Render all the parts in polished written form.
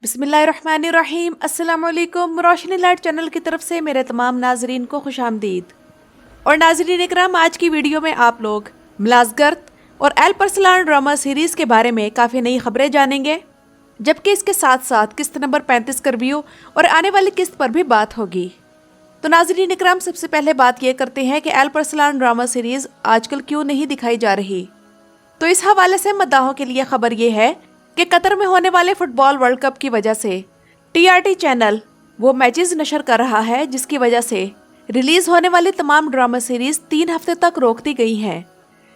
बिस्मिल्लाहिर्रहमानिर्रहीम। अस्सलाम वालेकुम। रोशनी लाइट चैनल की तरफ से मेरे तमाम नाजरीन को खुश आमदीद। और नाजरीन इकराम, आज की वीडियो में आप लोग मुलाज़गर्त और अल्परसलान ड्रामा सीरीज़ के बारे में काफ़ी नई खबरें जानेंगे, जबकि इसके साथ साथ किस्त नंबर 35 का रिव्यू और आने वाली किस्त पर भी बात होगी। तो नाजरीन इकराम, सबसे पहले बात ये करते हैं कि अल्परसलान ड्रामा सीरीज़ आजकल क्यों नहीं दिखाई जा रही। तो इस हवाले से मद्दाहों के लिए खबर ये है कि कतर में होने वाले फुटबॉल वर्ल्ड कप की वजह से टीआरटी चैनल वो मैचेस नशर कर रहा है, जिसकी वजह से रिलीज होने वाली तमाम ड्रामा सीरीज 3 हफ्ते तक रोक दी गई हैं।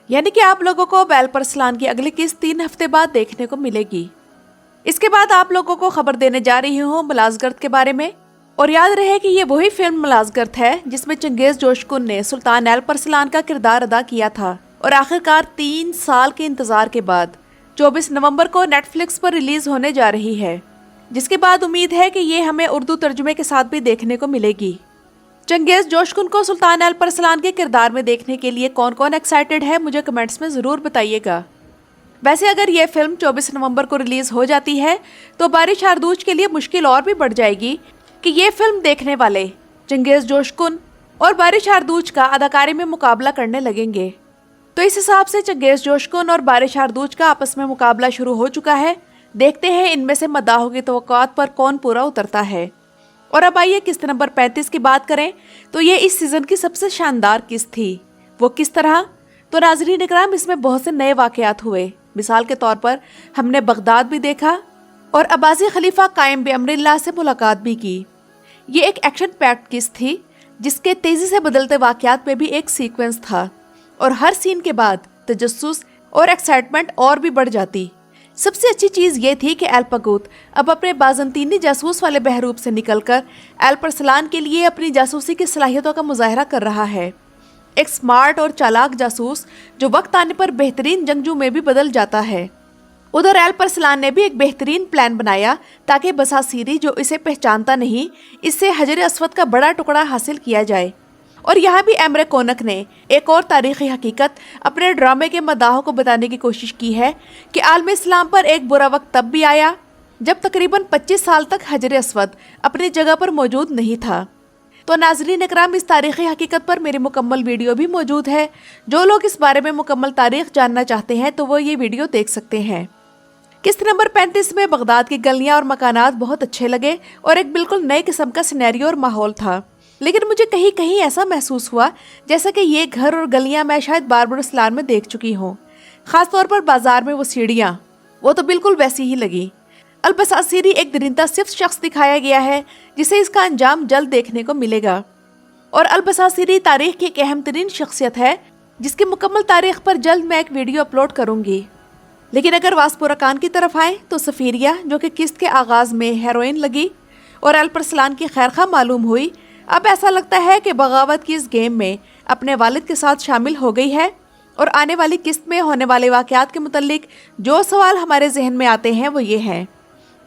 यानी कि आप लोगों को अल्परसलान की अगली किस्त 3 हफ्ते बाद देखने को मिलेगी। इसके बाद आप लोगों को खबर देने जा रही हूँ मुलाज़गर्त के बारे में। और याद रहे कि ये वही फिल्म मुलाज़गर्त है जिसमें चंगेज जोशकुन ने सुल्तान अल्परसलान का किरदार अदा किया था और आखिरकार 3 साल के इंतजार के बाद 24 नवंबर को नेटफ्लिक्स पर रिलीज होने जा रही है, जिसके बाद उम्मीद है कि ये हमें उर्दू तर्जुमे के साथ भी देखने को मिलेगी। चंगेज जोशकुन को सुल्तान अल्परसलान के किरदार में देखने के लिए कौन कौन एक्साइटेड है, मुझे कमेंट्स में ज़रूर बताइएगा। वैसे अगर ये फिल्म 24 नवंबर को रिलीज हो जाती है तो बारिश आरदूज के लिए मुश्किल और भी बढ़ जाएगी कि ये फिल्म देखने वाले चंगेज जोशकुन और बारिश आरदूज का अदाकारी में मुकाबला करने लगेंगे। तो इस हिसाब से चंगेज जोशकुन और बारिश आरदूज का आपस में मुकाबला शुरू हो चुका है। देखते हैं इनमें से मद्दाहों की तवक्कुआत पर कौन पूरा उतरता है। और अब आइए किस्त नंबर 35 की बात करें तो ये इस सीजन की सबसे शानदार किस्त थी। वो किस तरह? तो नाज़रीन इकराम, इसमें बहुत से नए वाकयात हुए। मिसाल के तौर पर हमने बगदाद भी देखा और अब्बासी खलीफा कायम बिअम्रिल्लाह से मुलाकात भी की। ये एक एक्शन पैक्ड किस्त थी जिसके तेजी से बदलते वाकयात में भी एक सीक्वेंस था और हर सीन के बाद तजस्सुस और एक्साइटमेंट और भी बढ़ जाती। सबसे अच्छी चीज़ ये थी कि अल्पगूत अब अपने बाज़ंतीनी जासूस वाले बहरूप से निकलकर अल्परसलान के लिए अपनी जासूसी की सलाहियतों का मुजाहरा कर रहा है। एक स्मार्ट और चालाक जासूस जो वक्त आने पर बेहतरीन जंगजू में भी बदल जाता है। उधर अल्परसलान ने भी एक बेहतरीन प्लान बनाया ताकि बसासीरी, जो इसे पहचानता नहीं, इससे हजर अस्वद का बड़ा टुकड़ा हासिल किया जाए। और यहाँ भी एमरे कोनक ने एक और तारीखी हकीकत अपने ड्रामे के मद्दाहों को बताने की कोशिश की है कि आलम इस्लाम पर एक बुरा वक्त तब भी आया जब तकरीबन 25 साल तक हजर अस्वद अपनी जगह पर मौजूद नहीं था। तो नाज़रीन इकराम, इस तारीखी हकीकत पर मेरी मुकम्मल वीडियो भी मौजूद है। जो लोग इस बारे में मुकम्मल तारीख जानना चाहते हैं तो वो ये वीडियो देख सकते हैं। किस्त नंबर 35 में बगदाद की गलियाँ और मकानात बहुत अच्छे लगे और एक बिल्कुल नए किस्म का सिनेरियो और माहौल था। लेकिन मुझे कहीं कहीं ऐसा महसूस हुआ जैसा कि ये घर और गलियां मैं शायद बारबुरस्लान में देख चुकी हूँ। खास तौर पर बाजार में वो सीढ़ियाँ, वो तो बिल्कुल वैसी ही लगी। अल्बसासीरी एक दरिंदा सिर्फ शख्स दिखाया गया है जिसे इसका अंजाम जल्द देखने को मिलेगा। और अल्बसासीरी तारीख की एक अहम तरीन शख्सियत है जिसकी मुकम्मल तारीख पर जल्द मैं एक वीडियो अपलोड करूँगी। लेकिन अगर वास्पुरकान की तरफ आए तो सफीरिया, जो कि किस्त के आगाज़ में हेरोइन लगी और अल्परसलान की खैरखा मालूम हुई, अब ऐसा लगता है कि बगावत की इस गेम में अपने वालिद के साथ शामिल हो गई है। और आने वाली किस्त में होने वाले वाक़यात के मुतल्लिक जो सवाल हमारे जहन में आते हैं वो ये हैं,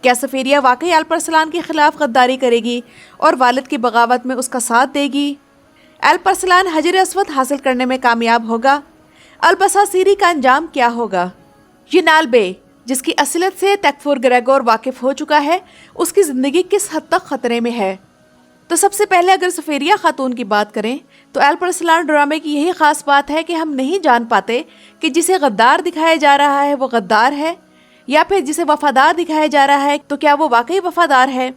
क्या सफीरिया वाकई अल्परसलान के खिलाफ गद्दारी करेगी और वालिद की बगावत में उसका साथ देगी? अल्परसलान हजर अस्वद हासिल करने में कामयाब होगा? अल्बसासीरी का अंजाम क्या होगा? यनाल बे, जिसकी असलियत से तकफुर ग्रेगोर वाकिफ हो चुका है, उसकी ज़िंदगी किस हद तक ख़तरे में है? तो सबसे पहले अगर सफीरिया खातून की बात करें तो अल्परसलान ड्रामे की यही खास बात है कि हम नहीं जान पाते कि जिसे गद्दार दिखाया जा रहा है वो गद्दार है या फिर जिसे वफादार दिखाया जा रहा है तो क्या वो वाकई वफादार है।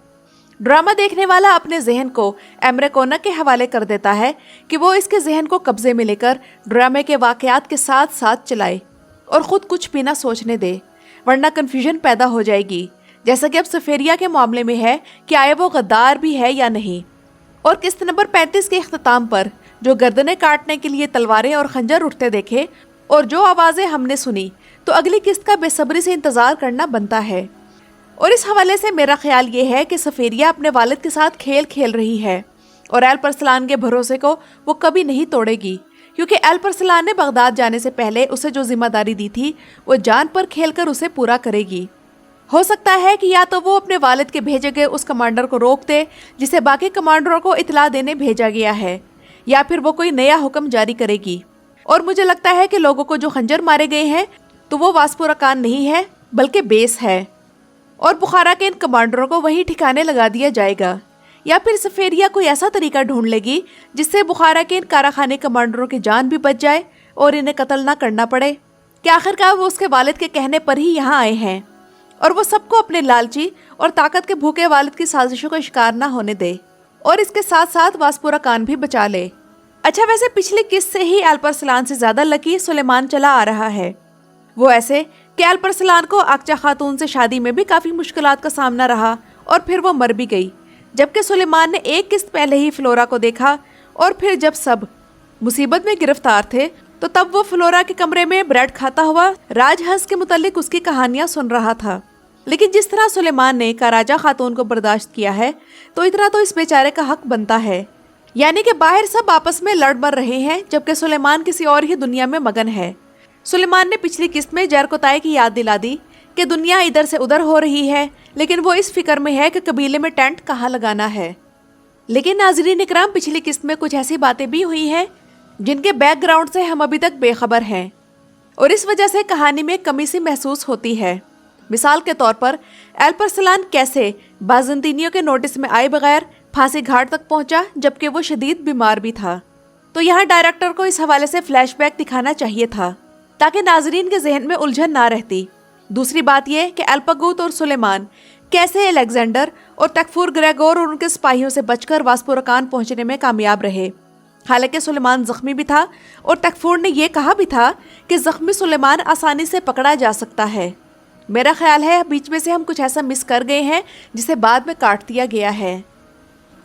ड्रामा देखने वाला अपने जहन को एमरे कोनक के हवाले कर देता है कि वो इसके जहन को कब्जे में लेकर ड्रामे के वाकयात के साथ साथ चलाए और ख़ुद कुछ भी ना सोचने दे, वरना कन्फ्यूजन पैदा हो जाएगी, जैसा कि अब सफेरिया के मामले में है कि आए वो गद्दार भी है या नहीं। और किस्त नंबर 35 के इख्तिताम पर जो गर्दनें काटने के लिए तलवारें और खंजर उठते देखे और जो आवाज़ें हमने सुनी, तो अगली किस्त का बेसब्री से इंतज़ार करना बनता है। और इस हवाले से मेरा ख्याल ये है कि सफेरिया अपने वालिद के साथ खेल खेल रही है और अल्परसलान के भरोसे को वो कभी नहीं तोड़ेगी, क्योंकि अल्परसलान ने बगदाद जाने से पहले उसे जो जिम्मेदारी दी थी वो जान पर खेल कर उसे पूरा करेगी। हो सकता है कि या तो वो अपने वालिद के भेजे गए उस कमांडर को रोक दे जिसे बाकी कमांडरों को इतला देने भेजा गया है, या फिर वो कोई नया हुक्म जारी करेगी। और मुझे लगता है कि लोगों को जो खंजर मारे गए हैं तो वो वास्पुरकान नहीं है बल्कि बेस है। और बुखारा के इन कमांडरों को वहीं ठिकाने लगा दिया जाएगा, या फिर सफेरिया कोई ऐसा तरीका ढूंढ लेगी जिससे बुखारा के इन कारखाने कमांडरों की जान भी बच जाए और इन्हें कत्ल ना करना पड़े। कि आखिरकार वो उसके वालिद के कहने पर ही यहाँ आए हैं और वो सबको अपने लालची और ताकत के भूखे वालिद की साजिशों का शिकार ना होने दे और इसके साथ साथ वास्पुरा कान भी बचा ले। अच्छा, वैसे पिछली किस्त से ही एल्परसलान से ज्यादा लकी सुलेमान चला आ रहा है। वो ऐसे कि एल्परसलान को आक्चा खातून से शादी में भी काफी मुश्किलात का सामना रहा और फिर वो मर भी गई, जबकि सुलेमान ने एक किस्त पहले ही फ्लोरा को देखा और फिर जब सब मुसीबत में गिरफ्तार थे तो तब वो फ्लोरा के कमरे में ब्रेड खाता हुआ राजहंस के मुतालिक उसकी कहानियां सुन रहा था। लेकिन जिस तरह सुलेमान ने काराजा खातून को बर्दाश्त किया है तो इतना तो इस बेचारे का हक बनता है। यानी कि बाहर सब आपस में लड़ मर रहे हैं जबकि सुलेमान किसी और ही दुनिया में मगन है। सुलेमान ने पिछली किस्त में जरकोताई की याद दिला दी कि दुनिया इधर से उधर हो रही है, लेकिन वो इस फिक्र में है कि कबीले में टेंट कहाँ लगाना है। लेकिन नाज़रीन इकराम, पिछली किस्त में कुछ ऐसी बातें भी हुई हैं जिनके बैकग्राउंड से हम अभी तक बेखबर हैं और इस वजह से कहानी में कमी सी महसूस होती है। मिसाल के तौर पर एल्परसलान कैसे बाज़ंतीनियों के नोटिस में आए बगैर फांसी घाट तक पहुंचा जबकि वो शदीद बीमार भी था। तो यहाँ डायरेक्टर को इस हवाले से फ्लैशबैक दिखाना चाहिए था ताकि नाजरीन के जहन में उलझन ना रहती। दूसरी बात यह कि अल्पगूत और सुलेमान कैसे अलेक्जेंडर और तकफूर ग्रेगोर और उनके सिपाहियों से बचकर वास्पुरकान पहुंचने में कामयाब रहे। हालांकि सुलेमान जख्मी भी था और तकफूर ने यह कहा भी था कि जख्मी सुलेमान आसानी से पकड़ा जा सकता है। मेरा ख्याल है बीच में से हम कुछ ऐसा मिस कर गए हैं जिसे बाद में काट दिया गया है।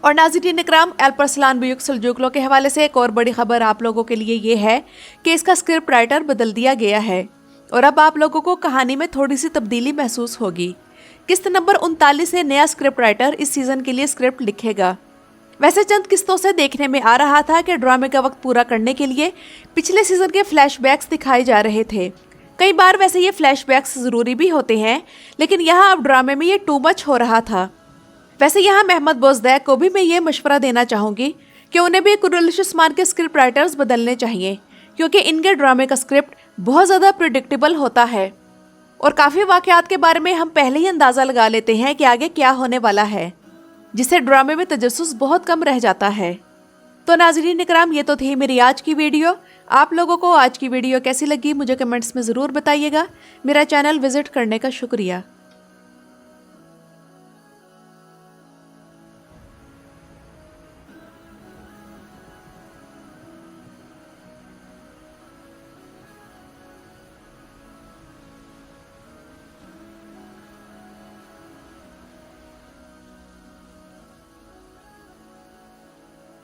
और नाज़रीन इकराम, एल्परसलान बुयुक सल्जूकियों के हवाले से एक और बड़ी खबर आप लोगों के लिए ये है कि इसका स्क्रिप्ट राइटर बदल दिया गया है और अब आप लोगों को कहानी में थोड़ी सी तब्दीली महसूस होगी। किस्त नंबर 39 से नया स्क्रिप्ट राइटर इस सीजन के लिए स्क्रिप्ट लिखेगा। वैसे चंद किस्तों से देखने में आ रहा था कि ड्रामे का वक्त पूरा करने के लिए पिछले सीजन के फ्लैशबैक्स दिखाए जा रहे थे। कई बार वैसे ये फ्लैशबैक्स ज़रूरी भी होते हैं, लेकिन यहाँ अब ड्रामे में ये टू मच हो रहा था। वैसे यहाँ महमद बोजदैक को भी मैं ये मशवरा देना चाहूँगी कि उन्हें भी कुरैश उस्मान के स्क्रिप्ट राइटर्स बदलने चाहिए, क्योंकि इनके ड्रामे का स्क्रिप्ट बहुत ज़्यादा प्रिडिक्टेबल होता है और काफ़ी वाक़यात के बारे में हम पहले ही अंदाज़ा लगा लेते हैं कि आगे क्या होने वाला है, जिससे ड्रामे में तजस्सुस बहुत कम रह जाता है। तो नाज़रीन इकराम, ये तो थी मेरी आज की वीडियो। आप लोगों को आज की वीडियो कैसी लगी मुझे कमेंट्स में ज़रूर बताइएगा। मेरा चैनल विज़िट करने का शुक्रिया।